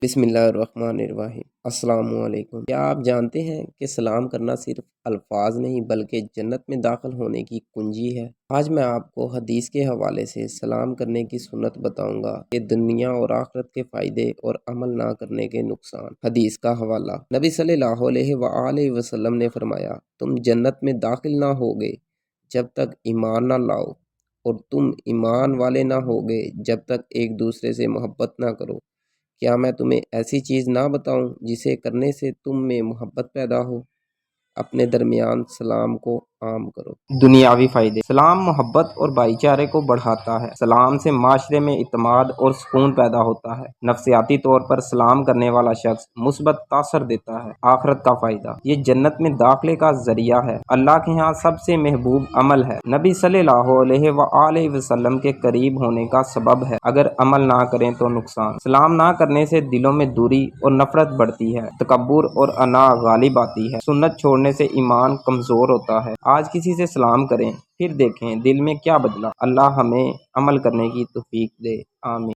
بسم اللہ الرحمن الرحیم۔ السلام علیکم۔ کیا آپ جانتے ہیں کہ سلام کرنا صرف الفاظ نہیں بلکہ جنت میں داخل ہونے کی کنجی ہے؟ آج میں آپ کو حدیث کے حوالے سے سلام کرنے کی سنت بتاؤں گا کہ دنیا اور آخرت کے فائدے اور عمل نہ کرنے کے نقصان۔ حدیث کا حوالہ، نبی صلی اللہ علیہ وآلہ وسلم نے فرمایا، تم جنت میں داخل نہ ہوگے جب تک ایمان نہ لاؤ، اور تم ایمان والے نہ ہوگے جب تک ایک دوسرے سے محبت نہ کرو۔ کیا میں تمہیں ایسی چیز نہ بتاؤں جسے کرنے سے تم میں محبت پیدا ہو؟ اپنے درمیان سلام کو عام کرو۔ دنیاوی فائدے: سلام محبت اور بھائی چارے کو بڑھاتا ہے۔ سلام سے معاشرے میں اعتماد اور سکون پیدا ہوتا ہے۔ نفسیاتی طور پر سلام کرنے والا شخص مثبت تاثر دیتا ہے۔ آخرت کا فائدہ: یہ جنت میں داخلے کا ذریعہ ہے۔ اللہ کے ہاں سب سے محبوب عمل ہے۔ نبی صلی اللہ علیہ وآلہ وسلم کے قریب ہونے کا سبب ہے۔ اگر عمل نہ کریں تو نقصان: سلام نہ کرنے سے دلوں میں دوری اور نفرت بڑھتی ہے۔ تکبر اور انا غالب آتی ہے۔ سنت چھوڑنے سے ایمان کمزور ہوتا ہے۔ آج کسی سے سلام کریں، پھر دیکھیں دل میں کیا بدلا۔ اللہ ہمیں عمل کرنے کی توفیق دے، آمین۔